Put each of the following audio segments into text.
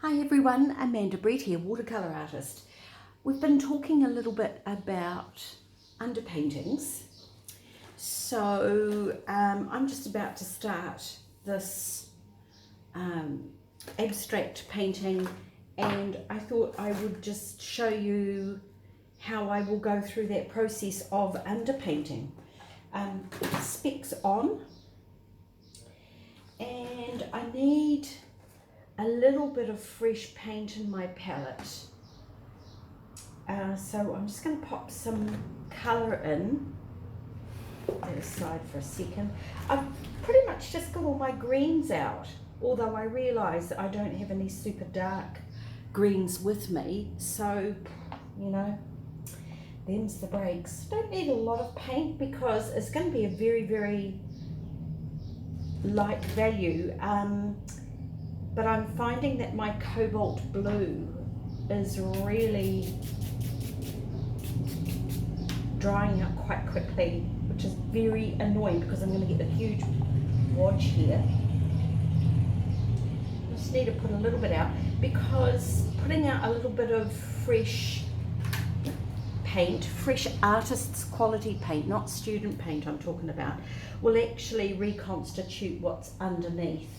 Hi everyone, Amanda Brett here, watercolour artist. We've been talking a little bit about underpaintings. So I'm just about to start this abstract painting, and I thought I would just show you how I will go through that process of underpainting. Specs on, and I need a little bit of fresh paint in my palette. So I'm just going to pop some colour in. Put that aside for a second. I've pretty much just got all my greens out, although I realise that I don't have any super dark greens with me, so you know, them's the breaks. Don't need a lot of paint because it's going to be a very light value. But I'm finding that my cobalt blue is really drying out quite quickly, which is very annoying because I'm going to get a huge wodge here. Just need to put a little bit out, because putting out a little bit of fresh paint, fresh artist's quality paint, not student paint I'm talking about, will actually reconstitute what's underneath.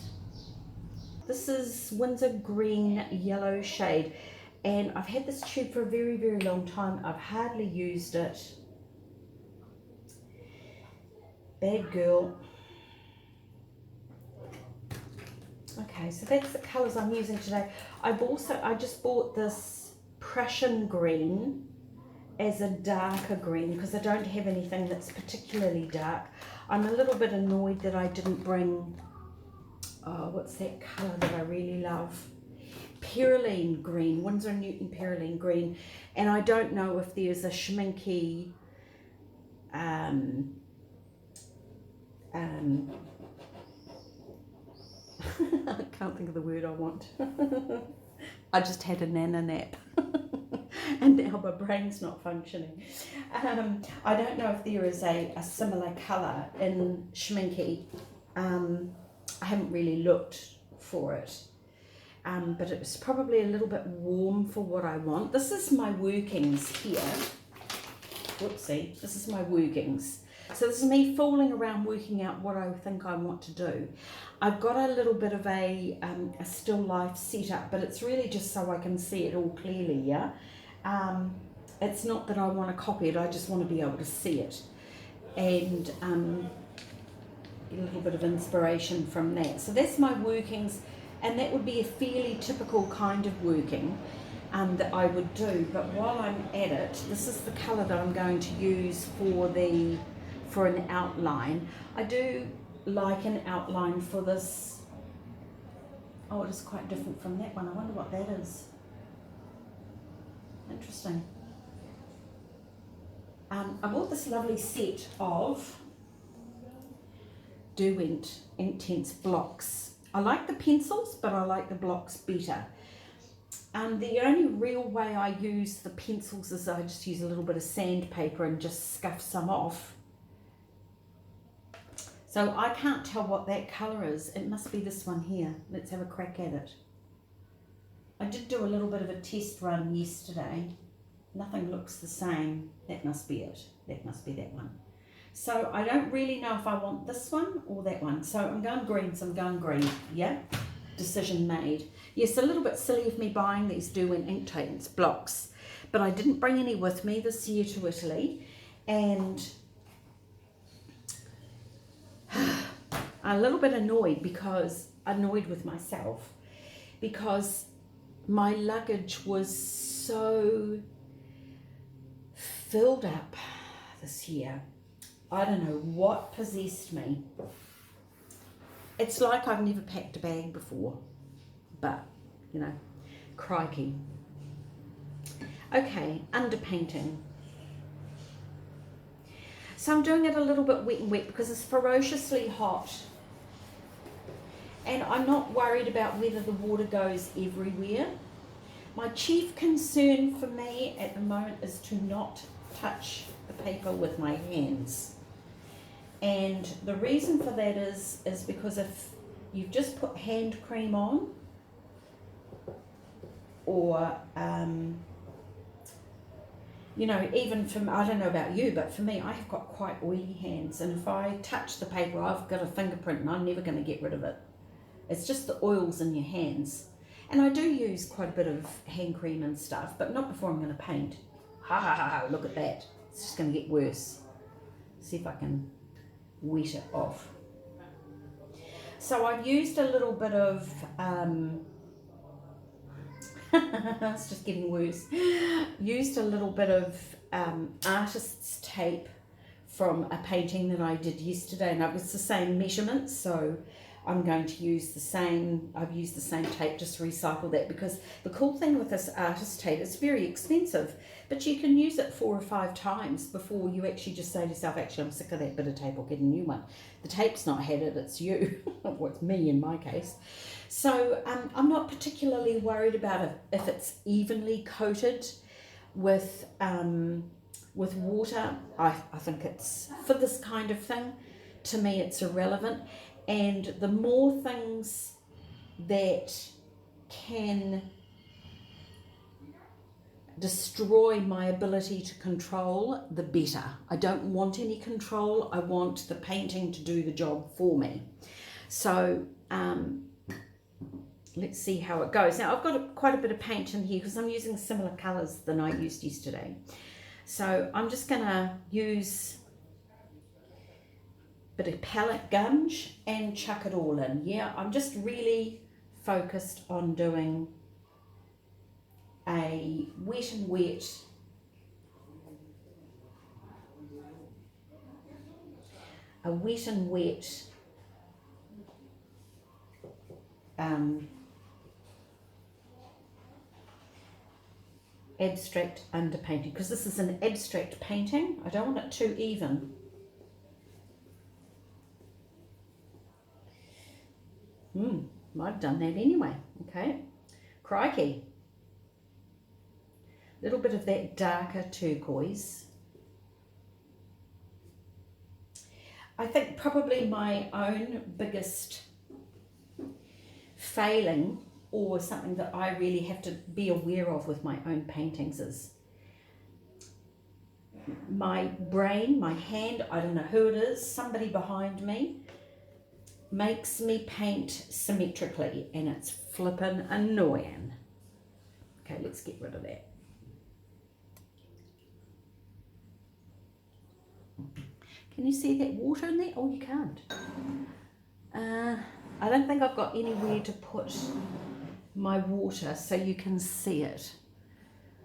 This is Windsor Green Yellow shade, and I've had this tube for a very long time. I've hardly used it. Bad girl. Okay, so that's the colours I'm using today. I just bought this Prussian green as a darker green because I don't have anything that's particularly dark. I'm a little bit annoyed that I didn't bring, oh, what's that colour that I really love? Perylene green, Winsor & Newton Perylene green. And I don't know if there's a schminky, I can't think of the word I want. I just had a nana nap. And now my brain's not functioning. I don't know if there is a similar colour in schminky. I haven't really looked for it, but it was probably a little bit warm for what I want. This is my workings here. Whoopsie, this is my workings. So this is me fooling around working out what I think I want to do. I've got a little bit of a still life setup, but it's really just so I can see it all clearly, yeah? It's not that I want to copy it, I just want to be able to see it. And a little bit of inspiration from that. So that's my workings, and that would be a fairly typical kind of working that I would do. But while I'm at it, this is the colour that I'm going to use for an outline. I do like an outline for this. Oh, it is quite different from that one. I wonder what that is. Interesting. I bought this lovely set of Derwent Intense blocks. I like the pencils, but I like the blocks better. The only real way I use the pencils is I just use a little bit of sandpaper and just scuff some off. So I can't tell what that colour is. It must be this one here. Let's have a crack at it. I did do a little bit of a test run yesterday. Nothing looks the same. That must be it. That must be that one. So I don't really know if I want this one or that one. So I'm going green, so I'm going green, yeah? Decision made. Yes, a little bit silly of me buying these Derwent Intense blocks, but I didn't bring any with me this year to Italy, and I'm a little bit annoyed with myself, because my luggage was so filled up this year. I don't know what possessed me. It's like I've never packed a bag before, but you know, crikey. Okay, underpainting. So I'm doing it a little bit wet because it's ferociously hot. And I'm not worried about whether the water goes everywhere. My chief concern for me at the moment is to not touch the paper with my hands. And the reason for that is because if you've just put hand cream on, or you know, even from, I don't know about you, but for me, I have got quite oily hands, and if I touch the paper, I've got a fingerprint and I'm never going to get rid of it. It's just the oils in your hands. And I do use quite a bit of hand cream and stuff, but not before I'm going to paint. Ha ha ha ha, look at that. It's just going to get worse. See if I can wet it off. So I've used a little bit of, it's just getting worse. Used a little bit of artist's tape from a painting that I did yesterday, and it was the same measurements, so I'm going to use the same, I've used the same tape, just recycle that, because the cool thing with this artist tape, it's very expensive, but you can use it 4 or 5 times before you actually just say to yourself, actually I'm sick of that bit of tape, I'll get a new one. The tape's not had it, it's you. Well, it's me in my case. So I'm not particularly worried about it if it's evenly coated with water. I think it's, for this kind of thing, to me it's irrelevant. And the more things that can destroy my ability to control, the better. I don't want any control. I want the painting to do the job for me. So let's see how it goes. Now I've got quite a bit of paint in here because I'm using similar colours than I used yesterday. So I'm just going to use a bit of palette gunge and chuck it all in. Yeah, I'm just really focused on doing a wet and wet abstract underpainting, because this is an abstract painting. I don't want it too even. Might have done that anyway. Okay, crikey. A little bit of that darker turquoise. I think probably my own biggest failing, or something that I really have to be aware of with my own paintings, is my brain, my hand, I don't know who it is, somebody behind me, makes me paint symmetrically, and it's flippin' annoying. Okay, let's get rid of that. Can you see that water in there? Oh, you can't. I don't think I've got anywhere to put my water so you can see it,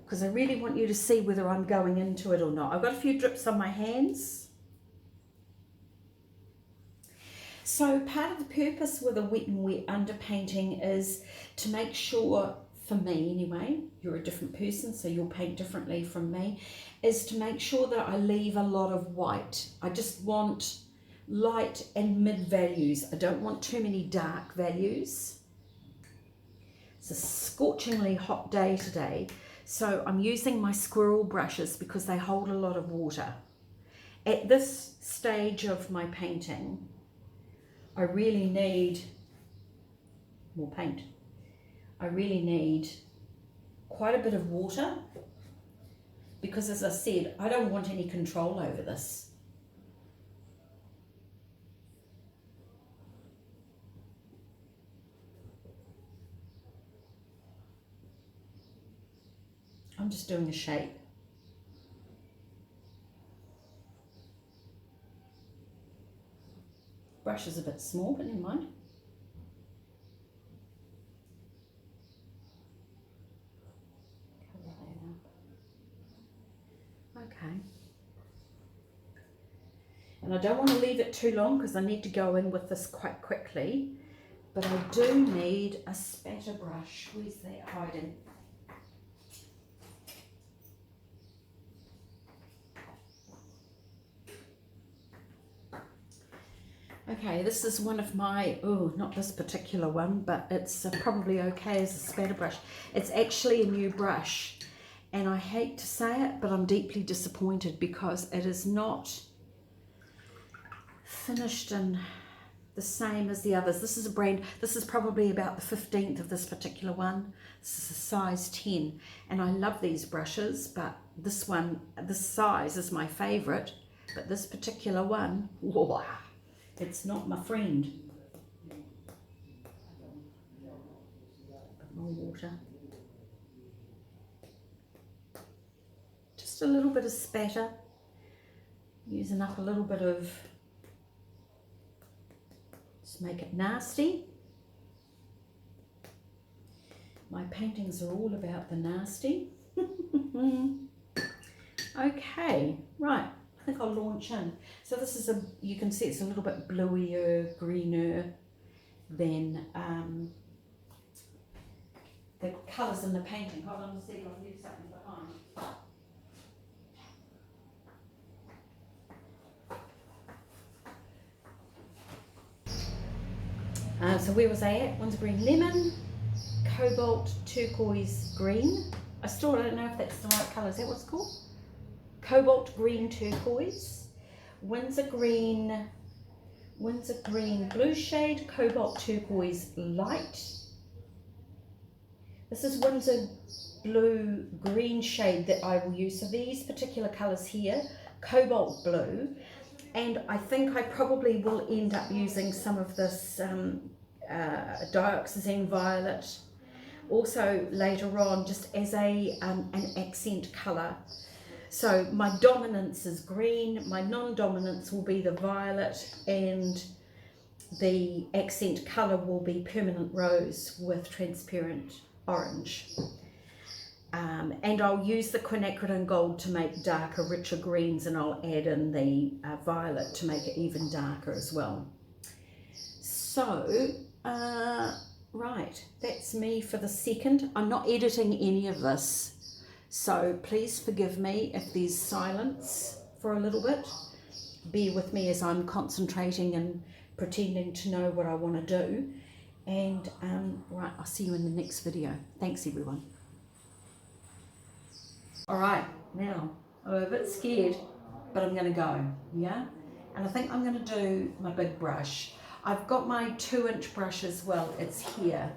because I really want you to see whether I'm going into it or not. I've got a few drips on my hands. So part of the purpose with a wet and wet underpainting is to make sure, for me anyway, you're a different person so you'll paint differently from me, is to make sure that I leave a lot of white. I just want light and mid values. I don't want too many dark values. It's a scorchingly hot day today, so I'm using my squirrel brushes because they hold a lot of water. At this stage of my painting, I really need more paint. I really need quite a bit of water, because as I said, I don't want any control over this. I'm just doing a shape. Brush is a bit small, but never mind. Cover that up. Okay. And I don't want to leave it too long because I need to go in with this quite quickly, but I do need a spatter brush. Where's that hiding? Okay, this is one of my, oh, not this particular one, but it's probably okay as a spatter brush. It's actually a new brush, and I hate to say it, but I'm deeply disappointed because it is not finished in the same as the others. This is a brand, this is probably about the 15th of this particular one. This is a size 10, and I love these brushes, but this one, this size is my favorite, but this particular one, whoa, it's not my friend. Bit more water. Just a little bit of spatter, using up a little bit of, just make it nasty. My paintings are all about the nasty. Okay, right, I think I'll launch in. So this is a, you can see it's a little bit bluier, greener than the colours in the painting. Hold on a second, I'll leave something behind. So where was I at? One's a green lemon, cobalt turquoise green. I still don't know if that's the right colour. Is that what it's called? Cobalt green turquoise, Windsor green blue shade, cobalt turquoise light. This is Windsor blue green shade that I will use. So these particular colours here, cobalt blue, and I think I probably will end up using some of this dioxazine violet also later on, just as a an accent colour. So my dominance is green, my non-dominance will be the violet, and the accent colour will be permanent rose with transparent orange. And I'll use the quinacridone gold to make darker, richer greens, and I'll add in the violet to make it even darker as well. So, right, that's me for the second. I'm not editing any of this, so please forgive me if there's silence for a little bit. Bear with me as I'm concentrating and pretending to know what I want to do. And right, I'll see you in the next video. Thanks everyone. All right, now I'm a bit scared, but I'm going to go, yeah? And I think I'm going to do my big brush. I've got my 2-inch brush as well, it's here,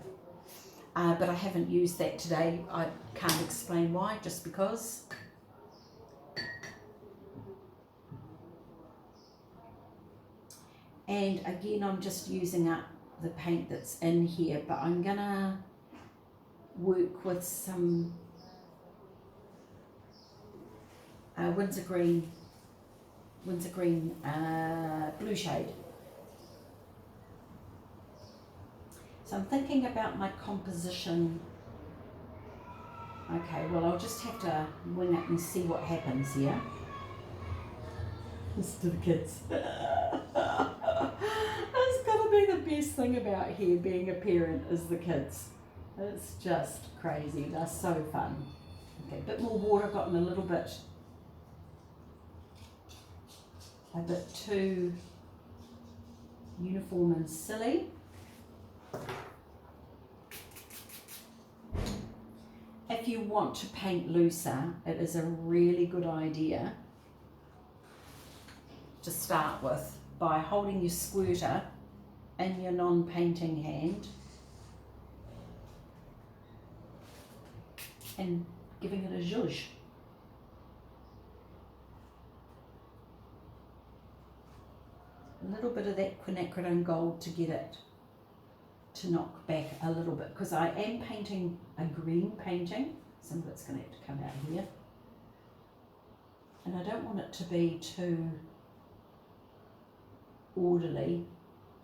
but I haven't used that today. I can't explain why, just because. And again, I'm just using up the paint that's in here, but I'm going to work with some Windsor green blue shade. So I'm thinking about my composition. Okay, well I'll just have to wing it and see what happens here. Listen to the kids. That's gotta be the best thing about here being a parent, is the kids. It's just crazy, they're so fun. Okay, a bit more water, gotten a little bit too uniform and silly. If you want to paint looser, it is a really good idea to start with by holding your squirter in your non-painting hand and giving it a zhuzh. A little bit of that quinacridone gold to get it to knock back a little bit, because I am painting a green painting. Some of it's going to have to come out here, and I don't want it to be too orderly.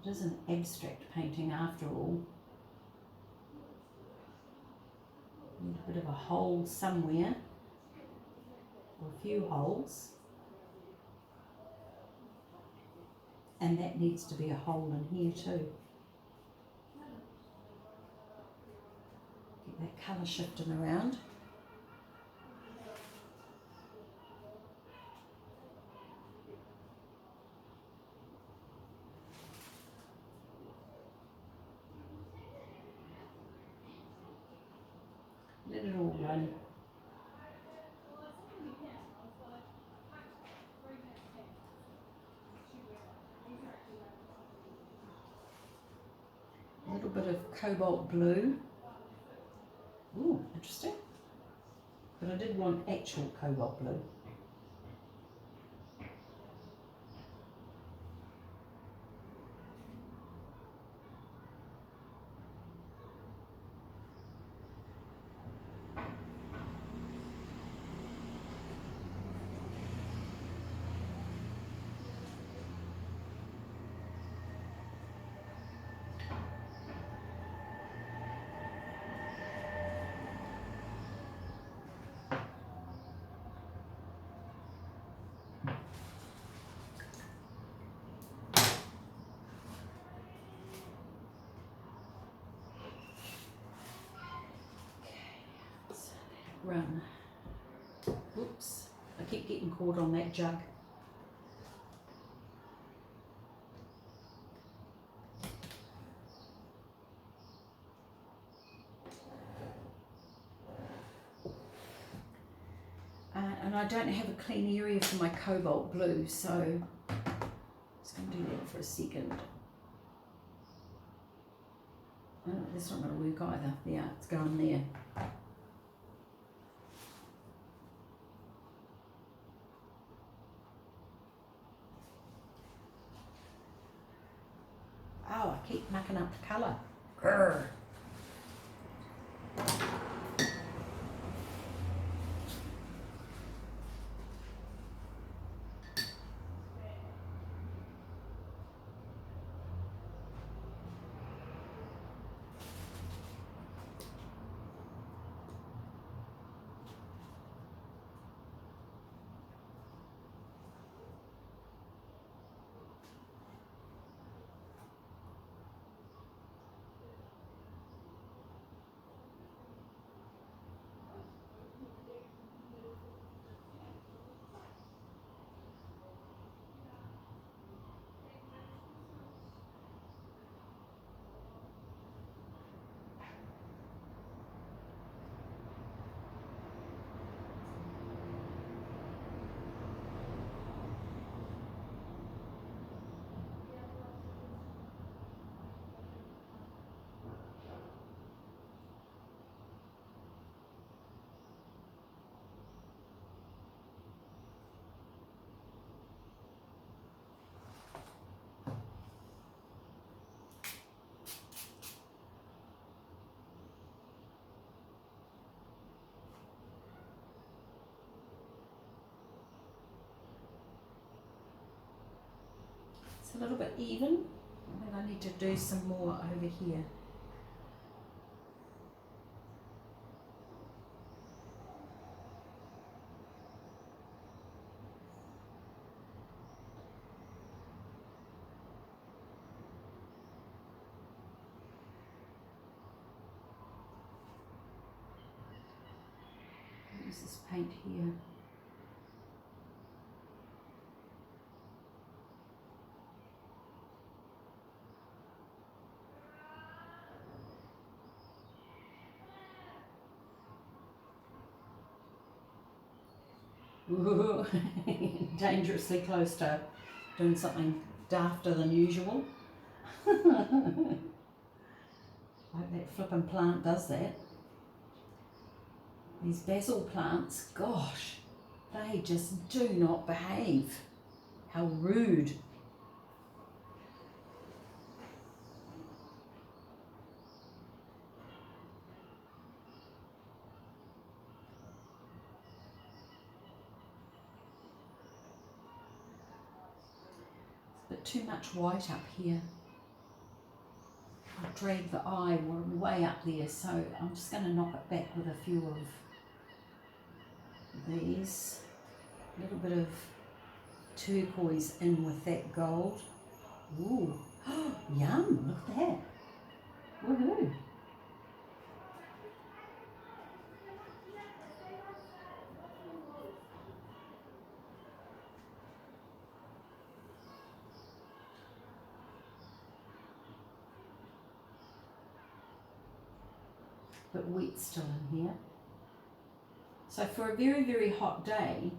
It is an abstract painting after all. Need a bit of a hole somewhere, or a few holes, and that needs to be a hole in here too. Get that colour shifting around. Let it all run. little bit of cobalt blue. Ooh, interesting. But I did want actual cobalt blue. Run. Oops, I keep getting caught on that jug. And I don't have a clean area for my cobalt blue, so I'm just going to do that for a second. Oh, that's not going to work either. Yeah, it's going there. Oh, I keep mucking up the colour. Grr. It's a little bit even. I think I need to do some more over here. Use this paint here. Ooh, dangerously close to doing something dafter than usual. I hope that flippin' plant does that. These basil plants, gosh, they just do not behave. How rude. But too much white up here. I'll drag the eye way up there, so I'm just going to knock it back with a few of these. A little bit of turquoise in with that gold. Ooh, yum, look at that. Woohoo. But wet still in here. So for a very, very hot day,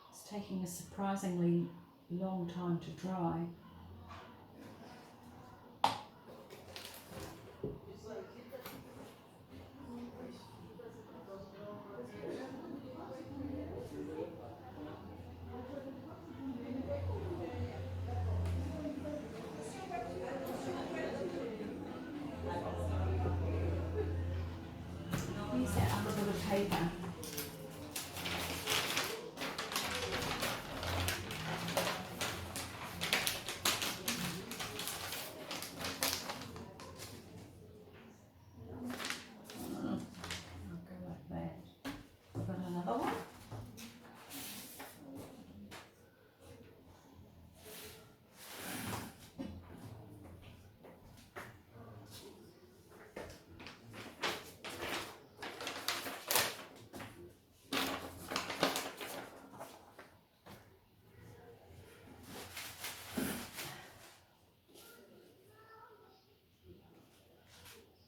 let's taking a surprisingly long time to dry. Use that other bit of paper. I'll go like that. I've got another one.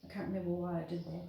I can't remember why I did that.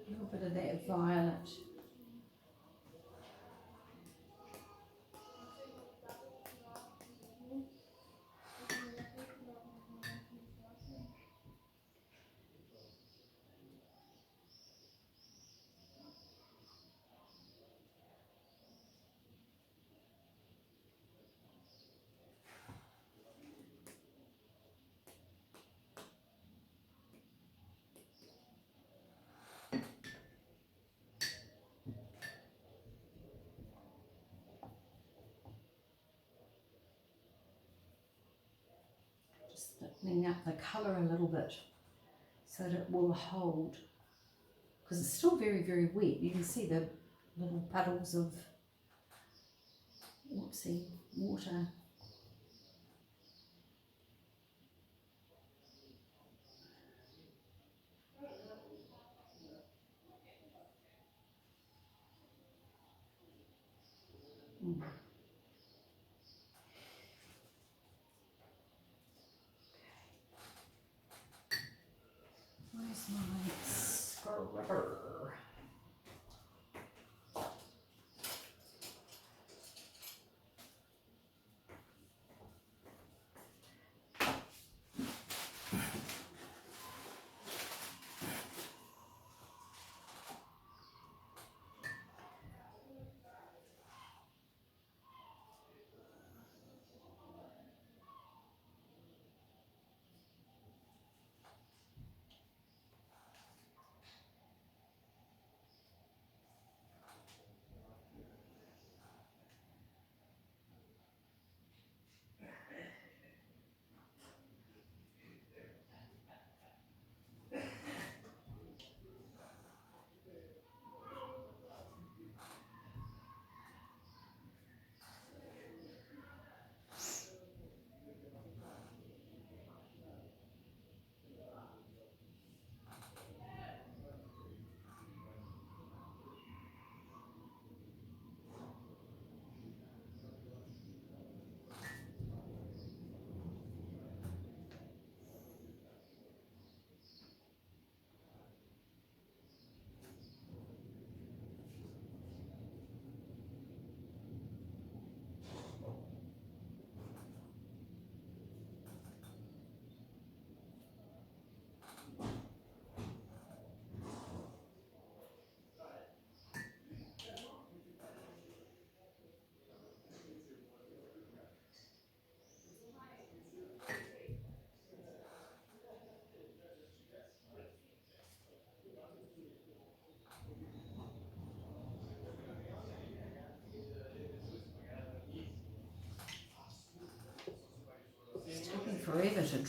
A little bit of that violet. Just thickening up the colour a little bit so that it will hold. Because it's still very, very wet. You can see the little puddles of, whoopsie, water. Where's my scrubber?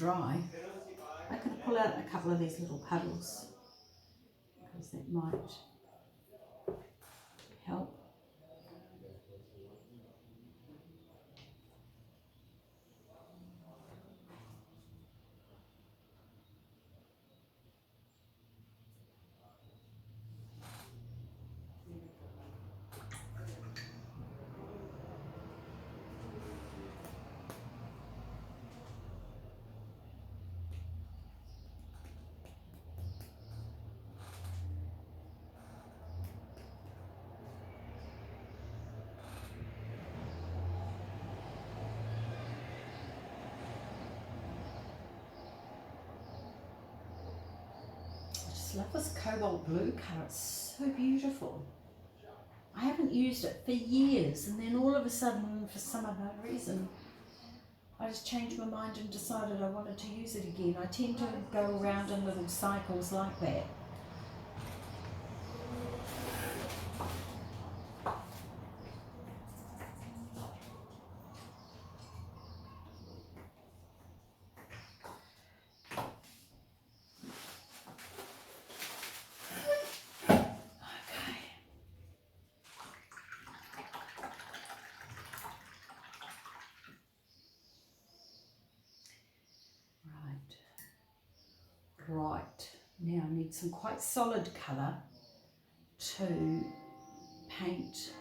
dry. I could pull out a couple of these little puddles because that might help. I love this cobalt blue colour, it's so beautiful. I haven't used it for years, and then all of a sudden, for some other reason, I just changed my mind and decided I wanted to use it again. I tend to go around in little cycles like that. Right, now I need some quite solid colour to paint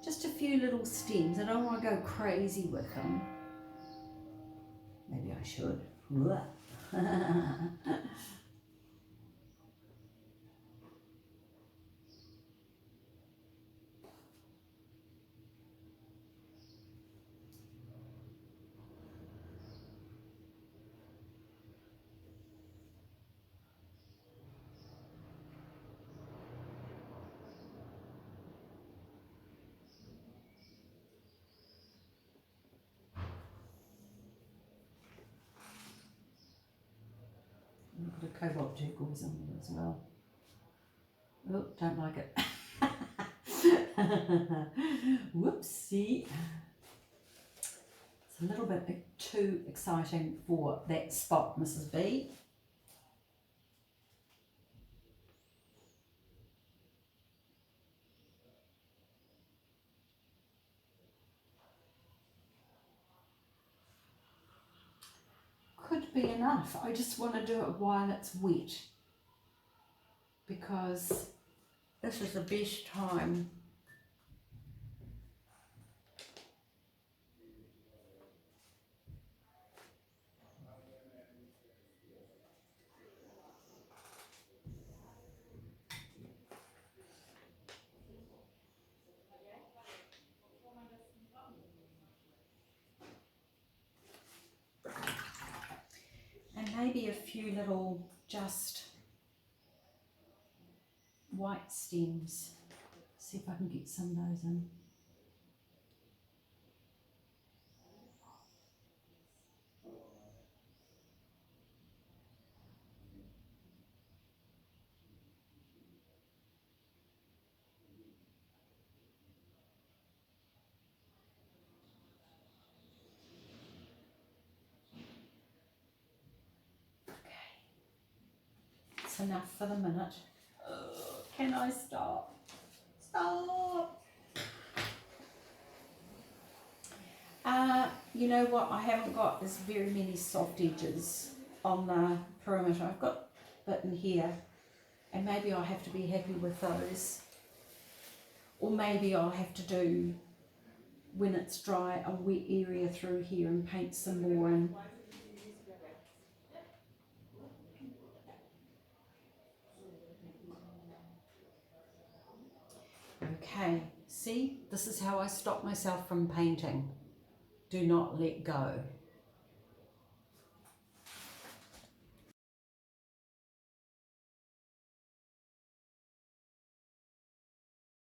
just a few little stems. I don't want to go crazy with them. Maybe I should. Put a cobalt turquoise on there as well. Oh, don't like it. Whoopsie. It's a little bit too exciting for that spot, Mrs. B. Could be enough. I just want to do it while it's wet, because this is the best time. And maybe a few little just white stems. See if I can get some of those in. That's enough for the minute. Can I stop? Stop! You know what I haven't got is very many soft edges on the perimeter. I've got a bit in here, and maybe I'll have to be happy with those. Or maybe I'll have to do, when it's dry, a wet area through here and paint some more in. Okay, see, this is how I stop myself from painting. Do not let go.